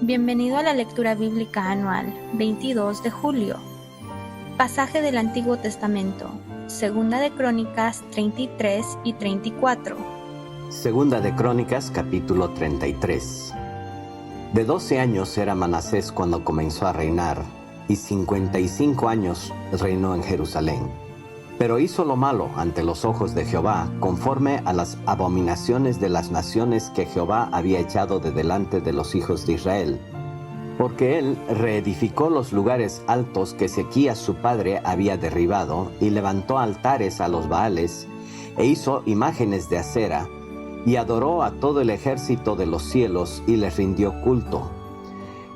Bienvenido a la lectura bíblica anual, 22 de julio. Pasaje del Antiguo Testamento, Segunda de Crónicas 33 y 34. Segunda de Crónicas, capítulo 33. De 12 años era Manasés cuando comenzó a reinar, y 55 años reinó en Jerusalén. Pero hizo lo malo ante los ojos de Jehová, conforme a las abominaciones de las naciones que Jehová había echado de delante de los hijos de Israel. Porque él reedificó los lugares altos que Ezequías su padre había derribado, y levantó altares a los Baales, e hizo imágenes de acera, y adoró a todo el ejército de los cielos, y les rindió culto.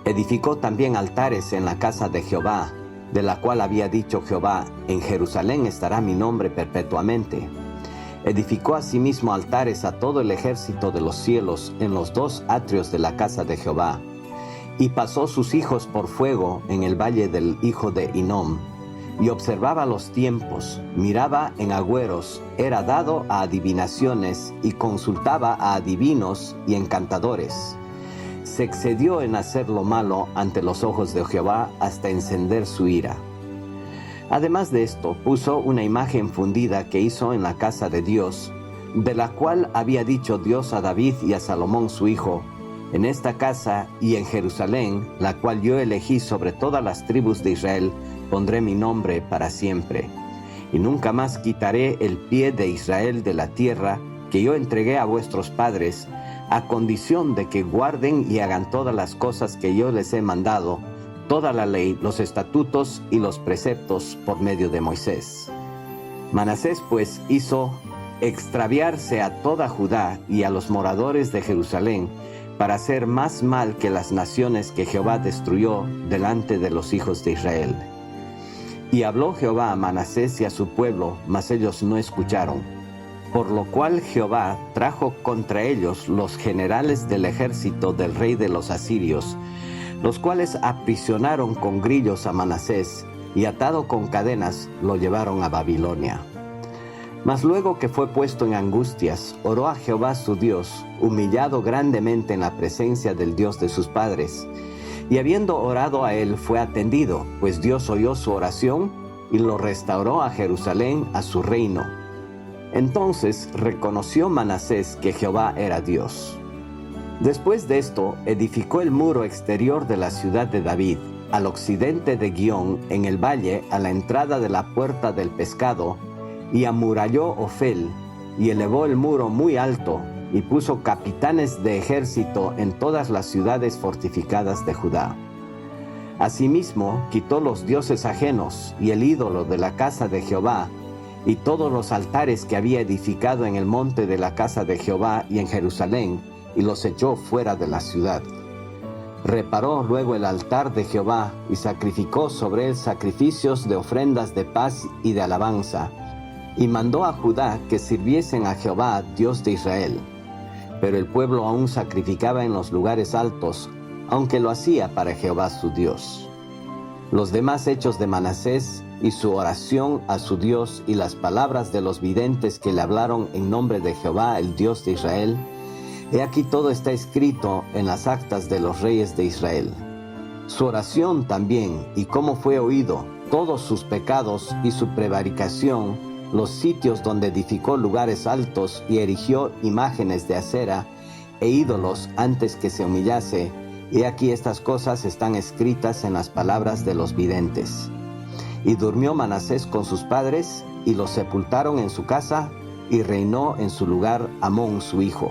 Edificó también altares en la casa de Jehová, de la cual había dicho Jehová: en Jerusalén estará mi nombre perpetuamente. Edificó asimismo altares a todo el ejército de los cielos en los dos atrios de la casa de Jehová. Y pasó sus hijos por fuego en el valle del hijo de Hinnom, y observaba los tiempos, miraba en agüeros, era dado a adivinaciones, y consultaba a adivinos y encantadores. Se excedió en hacer lo malo ante los ojos de Jehová hasta encender su ira. Además de esto, puso una imagen fundida que hizo en la casa de Dios, de la cual había dicho Dios a David y a Salomón su hijo: en esta casa y en Jerusalén, la cual yo elegí sobre todas las tribus de Israel, pondré mi nombre para siempre. Y nunca más quitaré el pie de Israel de la tierra que yo entregué a vuestros padres, a condición de que guarden y hagan todas las cosas que yo les he mandado, toda la ley, los estatutos y los preceptos por medio de Moisés. Manasés pues hizo extraviarse a toda Judá y a los moradores de Jerusalén, para hacer más mal que las naciones que Jehová destruyó delante de los hijos de Israel. Y habló Jehová a Manasés y a su pueblo, mas ellos no escucharon. Por lo cual Jehová trajo contra ellos los generales del ejército del rey de los asirios, los cuales aprisionaron con grillos a Manasés, y atado con cadenas lo llevaron a Babilonia. Mas luego que fue puesto en angustias, oró a Jehová su Dios, humillado grandemente en la presencia del Dios de sus padres. Y habiendo orado a él, fue atendido, pues Dios oyó su oración y lo restauró a Jerusalén, a su reino. Entonces reconoció Manasés que Jehová era Dios. Después de esto, edificó el muro exterior de la ciudad de David, al occidente de Guión, en el valle, a la entrada de la puerta del pescado, y amuralló Ofel, y elevó el muro muy alto, y puso capitanes de ejército en todas las ciudades fortificadas de Judá. Asimismo, quitó los dioses ajenos, y el ídolo de la casa de Jehová, y todos los altares que había edificado en el monte de la casa de Jehová y en Jerusalén, y los echó fuera de la ciudad. Reparó luego el altar de Jehová, y sacrificó sobre él sacrificios de ofrendas de paz y de alabanza, y mandó a Judá que sirviesen a Jehová, Dios de Israel. Pero el pueblo aún sacrificaba en los lugares altos, aunque lo hacía para Jehová su Dios. Los demás hechos de Manasés, y su oración a su Dios, y las palabras de los videntes que le hablaron en nombre de Jehová, el Dios de Israel, he aquí todo está escrito en las actas de los reyes de Israel. Su oración también, y cómo fue oído, todos sus pecados y su prevaricación, los sitios donde edificó lugares altos y erigió imágenes de acera e ídolos antes que se humillase, y aquí estas cosas están escritas en las palabras de los videntes. Y durmió Manasés con sus padres, y los sepultaron en su casa, y reinó en su lugar Amón su hijo.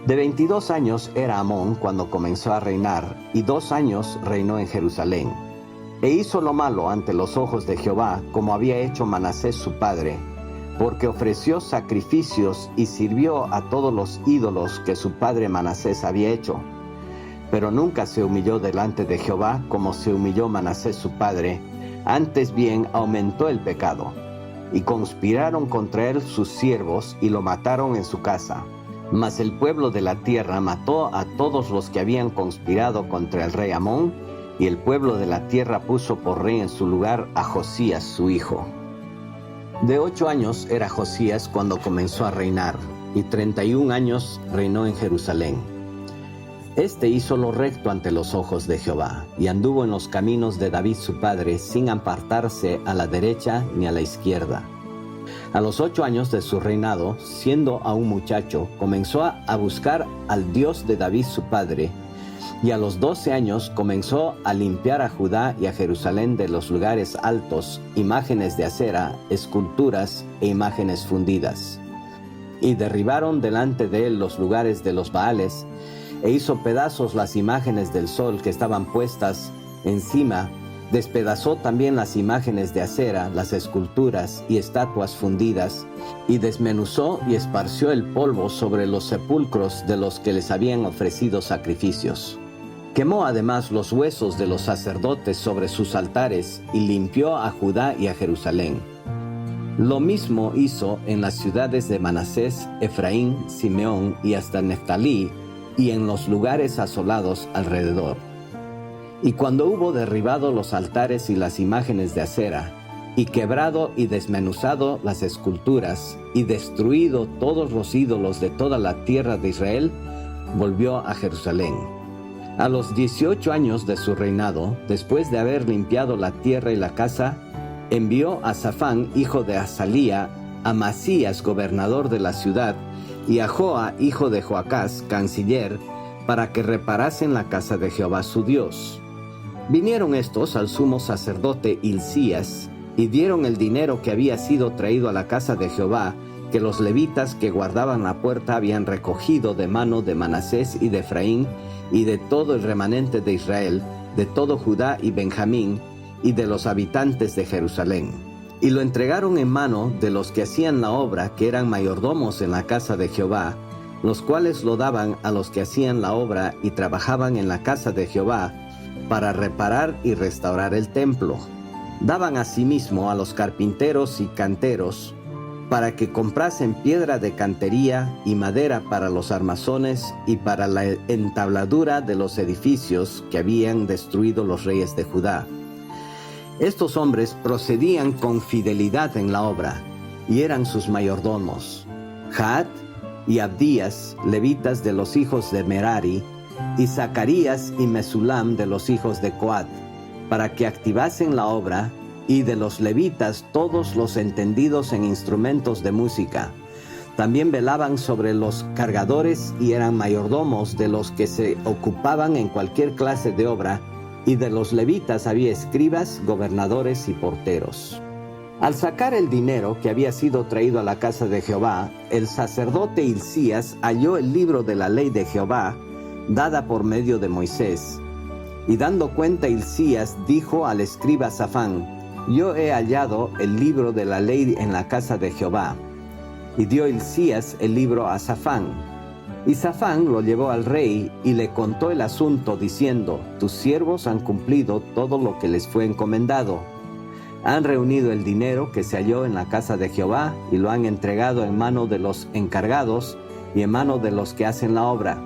De 22 años era Amón cuando comenzó a reinar, y 2 años reinó en Jerusalén. E hizo lo malo ante los ojos de Jehová, como había hecho Manasés su padre, porque ofreció sacrificios y sirvió a todos los ídolos que su padre Manasés había hecho. Pero nunca se humilló delante de Jehová como se humilló Manasés su padre, antes bien aumentó el pecado. Y conspiraron contra él sus siervos y lo mataron en su casa. Mas el pueblo de la tierra mató a todos los que habían conspirado contra el rey Amón, y el pueblo de la tierra puso por rey en su lugar a Josías su hijo. De 8 años era Josías cuando comenzó a reinar, y 31 años reinó en Jerusalén. Este hizo lo recto ante los ojos de Jehová, y anduvo en los caminos de David su padre, sin apartarse a la derecha ni a la izquierda. A los 8 años de su reinado, siendo aún muchacho, comenzó a buscar al Dios de David su padre, y a los 12 años comenzó a limpiar a Judá y a Jerusalén de los lugares altos, imágenes de acera, esculturas e imágenes fundidas. Y derribaron delante de él los lugares de los Baales, e hizo pedazos las imágenes del sol que estaban puestas encima. Despedazó también las imágenes de acera, las esculturas y estatuas fundidas, y desmenuzó y esparció el polvo sobre los sepulcros de los que les habían ofrecido sacrificios. Quemó además los huesos de los sacerdotes sobre sus altares, y limpió a Judá y a Jerusalén. Lo mismo hizo en las ciudades de Manasés, Efraín, Simeón y hasta Neftalí, y en los lugares asolados alrededor. Y cuando hubo derribado los altares y las imágenes de acera, y quebrado y desmenuzado las esculturas, y destruido todos los ídolos de toda la tierra de Israel, volvió a Jerusalén. A los 18 años de su reinado, después de haber limpiado la tierra y la casa, envió a Safán, hijo de Azalía, a Masías, gobernador de la ciudad, y a Joa, hijo de Joacás, canciller, para que reparasen la casa de Jehová su Dios. Vinieron estos al sumo sacerdote Hilcías, y dieron el dinero que había sido traído a la casa de Jehová, que los levitas que guardaban la puerta habían recogido de mano de Manasés y de Efraín, y de todo el remanente de Israel, de todo Judá y Benjamín, y de los habitantes de Jerusalén. Y lo entregaron en mano de los que hacían la obra, que eran mayordomos en la casa de Jehová, los cuales lo daban a los que hacían la obra y trabajaban en la casa de Jehová, para reparar y restaurar el templo. Daban asimismo a los carpinteros y canteros, para que comprasen piedra de cantería y madera para los armazones y para la entabladura de los edificios que habían destruido los reyes de Judá. Estos hombres procedían con fidelidad en la obra, y eran sus mayordomos, Jaat y Abdías, levitas de los hijos de Merari, y Zacarías y Mesulam de los hijos de Coat, para que activasen la obra, y de los levitas todos los entendidos en instrumentos de música. También velaban sobre los cargadores y eran mayordomos de los que se ocupaban en cualquier clase de obra, y de los levitas había escribas, gobernadores y porteros. Al sacar el dinero que había sido traído a la casa de Jehová, el sacerdote Hilcías halló el libro de la ley de Jehová, dada por medio de Moisés. Y dando cuenta Hilcías, dijo al escriba Safán: yo he hallado el libro de la ley en la casa de Jehová. Y dio Hilcías el libro a Safán. Y Safán lo llevó al rey y le contó el asunto, diciendo: tus siervos han cumplido todo lo que les fue encomendado. Han reunido el dinero que se halló en la casa de Jehová y lo han entregado en mano de los encargados y en mano de los que hacen la obra.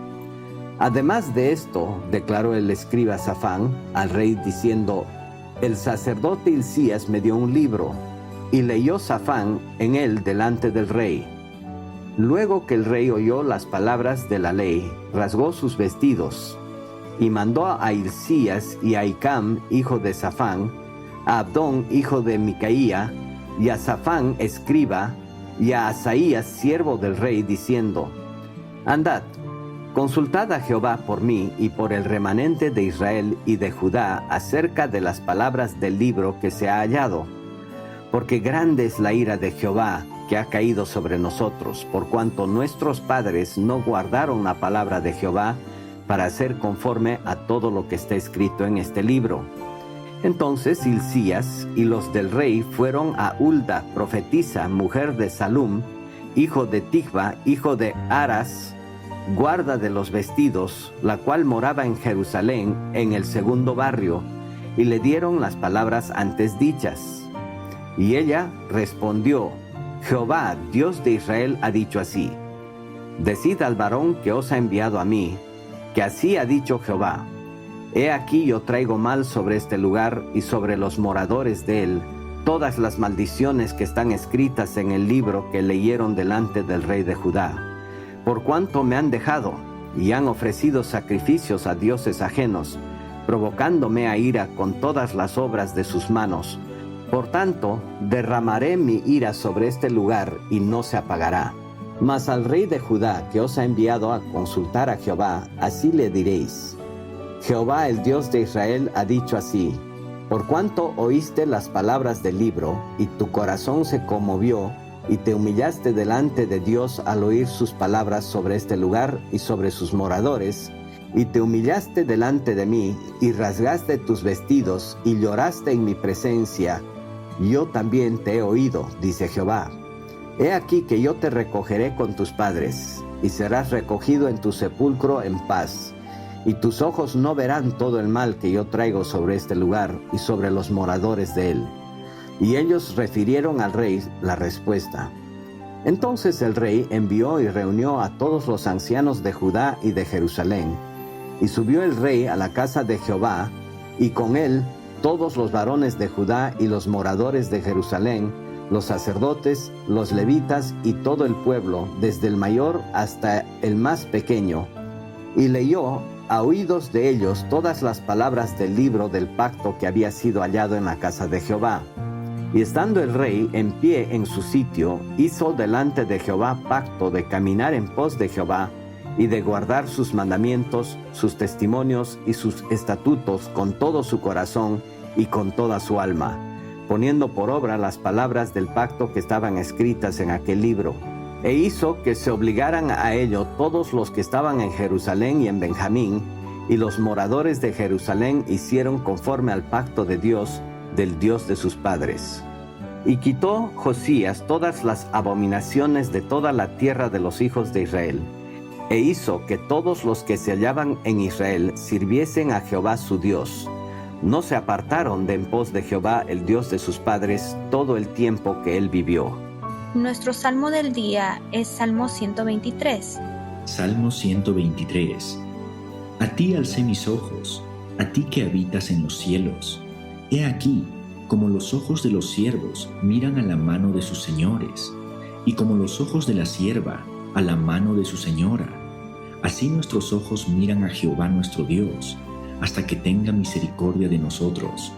Además de esto, declaró el escriba Safán al rey, diciendo: el sacerdote Hilcías me dio un libro, y leyó Safán en él delante del rey. Luego que el rey oyó las palabras de la ley, rasgó sus vestidos, y mandó a Hilcías y a Hicam, hijo de Safán, a Abdón, hijo de Micaía, y a Safán, escriba, y a Asaías, siervo del rey, diciendo: andad, consultad a Jehová por mí y por el remanente de Israel y de Judá acerca de las palabras del libro que se ha hallado, porque grande es la ira de Jehová que ha caído sobre nosotros, por cuanto nuestros padres no guardaron la palabra de Jehová para hacer conforme a todo lo que está escrito en este libro. Entonces Hilcías y los del rey fueron a Hulda, profetisa, mujer de Salum, hijo de Tigba, hijo de Aras, guarda de los vestidos, la cual moraba en Jerusalén, en el segundo barrio, y le dieron las palabras antes dichas. Y ella respondió: Jehová, Dios de Israel, ha dicho así: decid al varón que os ha enviado a mí, que así ha dicho Jehová: he aquí yo traigo mal sobre este lugar y sobre los moradores de él, todas las maldiciones que están escritas en el libro que leyeron delante del rey de Judá. Por cuanto me han dejado, y han ofrecido sacrificios a dioses ajenos, provocándome a ira con todas las obras de sus manos. Por tanto, derramaré mi ira sobre este lugar y no se apagará. Mas al rey de Judá, que os ha enviado a consultar a Jehová, así le diréis: Jehová, el Dios de Israel, ha dicho así: por cuanto oíste las palabras del libro, y tu corazón se conmovió, y te humillaste delante de Dios al oír sus palabras sobre este lugar y sobre sus moradores, y te humillaste delante de mí, y rasgaste tus vestidos, y lloraste en mi presencia, yo también te he oído, dice Jehová. He aquí que yo te recogeré con tus padres, y serás recogido en tu sepulcro en paz, y tus ojos no verán todo el mal que yo traigo sobre este lugar y sobre los moradores de él. Y ellos refirieron al rey la respuesta. Entonces el rey envió y reunió a todos los ancianos de Judá y de Jerusalén, y subió el rey a la casa de Jehová, y con él todos los varones de Judá y los moradores de Jerusalén, los sacerdotes, los levitas y todo el pueblo, desde el mayor hasta el más pequeño, y leyó a oídos de ellos todas las palabras del libro del pacto que había sido hallado en la casa de Jehová. Y estando el rey en pie en su sitio, hizo delante de Jehová pacto de caminar en pos de Jehová y de guardar sus mandamientos, sus testimonios y sus estatutos con todo su corazón y con toda su alma, poniendo por obra las palabras del pacto que estaban escritas en aquel libro. E hizo que se obligaran a ello todos los que estaban en Jerusalén y en Benjamín, y los moradores de Jerusalén hicieron conforme al pacto de Dios, del Dios de sus padres. Y quitó Josías todas las abominaciones de toda la tierra de los hijos de Israel, e hizo que todos los que se hallaban en Israel sirviesen a Jehová su Dios. No se apartaron de en pos de Jehová, el Dios de sus padres, todo el tiempo que él vivió. Nuestro salmo del día es Salmo 123. Salmo 123. A ti alcé mis ojos, a ti que habitas en los cielos. He aquí, como los ojos de los siervos miran a la mano de sus señores, y como los ojos de la sierva a la mano de su señora. Así nuestros ojos miran a Jehová nuestro Dios, hasta que tenga misericordia de nosotros.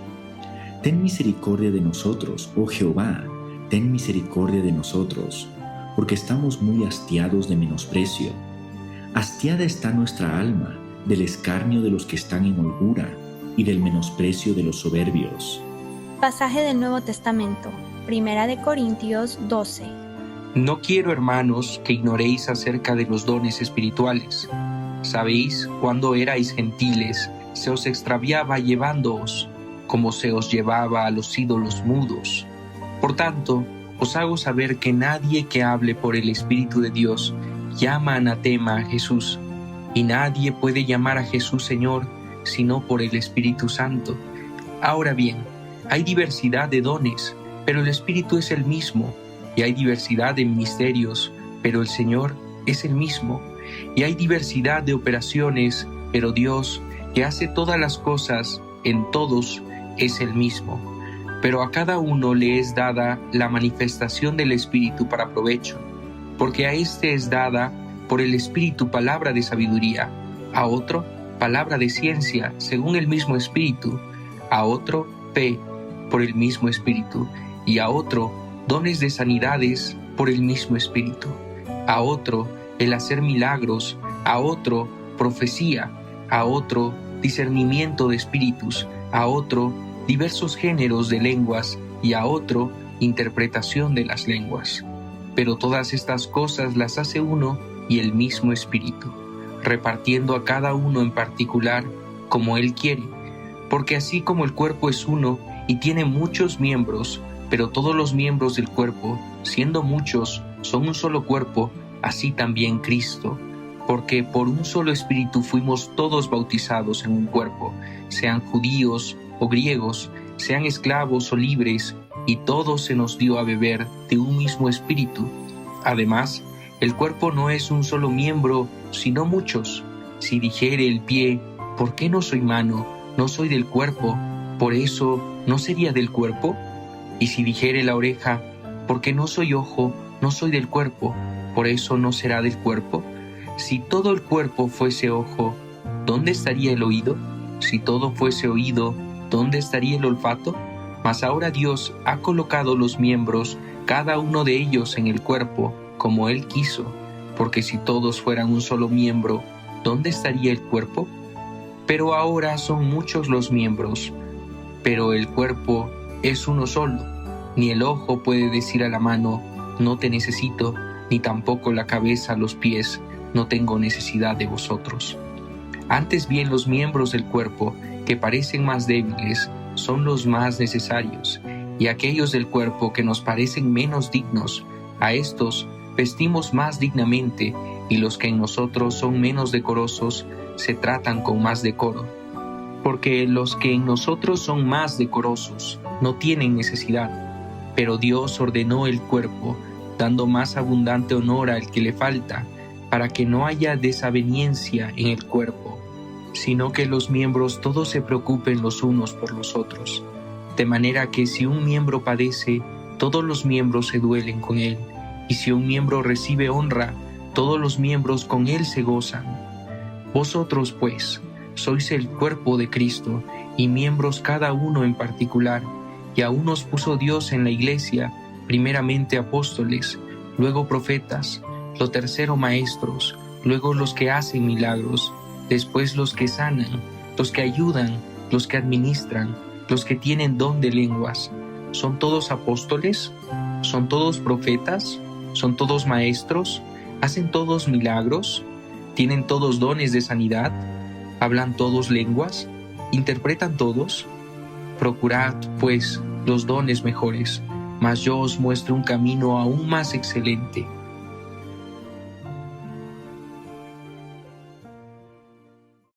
Ten misericordia de nosotros, oh Jehová, ten misericordia de nosotros, porque estamos muy hastiados de menosprecio. Hastiada está nuestra alma del escarnio de los que están en holgura y del menosprecio de los soberbios. Pasaje del Nuevo Testamento, 1 Corintios 12. No quiero, hermanos, que ignoréis acerca de los dones espirituales. Sabéis, cuando erais gentiles, se os extraviaba llevándoos, como se os llevaba a los ídolos mudos. Por tanto, os hago saber que nadie que hable por el Espíritu de Dios llama anatema a Jesús, y nadie puede llamar a Jesús Señor sino por el Espíritu Santo. Ahora bien, hay diversidad de dones, pero el Espíritu es el mismo, y hay diversidad de ministerios, pero el Señor es el mismo, y hay diversidad de operaciones, pero Dios, que hace todas las cosas en todos, es el mismo. Pero a cada uno le es dada la manifestación del Espíritu para provecho, porque a éste es dada por el Espíritu palabra de sabiduría, a otro palabra de ciencia según el mismo Espíritu, a otro fe por el mismo Espíritu, y a otro dones de sanidades por el mismo Espíritu, a otro el hacer milagros, a otro profecía, a otro discernimiento de espíritus, a otro diversos géneros de lenguas y a otro interpretación de las lenguas. Pero todas estas cosas las hace uno y el mismo Espíritu, repartiendo a cada uno en particular como Él quiere, porque así como el cuerpo es uno y tiene muchos miembros, pero todos los miembros del cuerpo, siendo muchos, son un solo cuerpo, así también Cristo. Porque por un solo Espíritu fuimos todos bautizados en un cuerpo, sean judíos o griegos, sean esclavos o libres, y todos se nos dio a beber de un mismo Espíritu. Además, el cuerpo no es un solo miembro, sino muchos. Si dijere el pie, ¿por qué no soy mano? No soy del cuerpo, ¿por eso no sería del cuerpo? Y si dijere la oreja, ¿por qué no soy ojo? No soy del cuerpo, ¿por eso no será del cuerpo? Si todo el cuerpo fuese ojo, ¿dónde estaría el oído? Si todo fuese oído, ¿dónde estaría el olfato? Mas ahora Dios ha colocado los miembros, cada uno de ellos en el cuerpo, como Él quiso, porque si todos fueran un solo miembro, ¿dónde estaría el cuerpo? Pero ahora son muchos los miembros, pero el cuerpo es uno solo. Ni el ojo puede decir a la mano, no te necesito, ni tampoco la cabeza a los pies, no tengo necesidad de vosotros. Antes bien los miembros del cuerpo, que parecen más débiles, son los más necesarios, y aquellos del cuerpo que nos parecen menos dignos, a estos vestimos más dignamente, y los que en nosotros son menos decorosos, se tratan con más decoro. Porque los que en nosotros son más decorosos no tienen necesidad, pero Dios ordenó el cuerpo, dando más abundante honor al que le falta, para que no haya desaveniencia en el cuerpo, sino que los miembros todos se preocupen los unos por los otros. De manera que si un miembro padece, todos los miembros se duelen con él, y si un miembro recibe honra, todos los miembros con él se gozan. Vosotros, pues, sois el cuerpo de Cristo, y miembros cada uno en particular, y a unos puso Dios en la iglesia, primeramente apóstoles, luego profetas, lo tercero maestros, luego los que hacen milagros, después los que sanan, los que ayudan, los que administran, los que tienen don de lenguas. ¿Son todos apóstoles? ¿Son todos profetas? ¿Son todos maestros? ¿Hacen todos milagros? ¿Tienen todos dones de sanidad? ¿Hablan todos lenguas? ¿Interpretan todos? Procurad, pues, los dones mejores, mas yo os muestro un camino aún más excelente.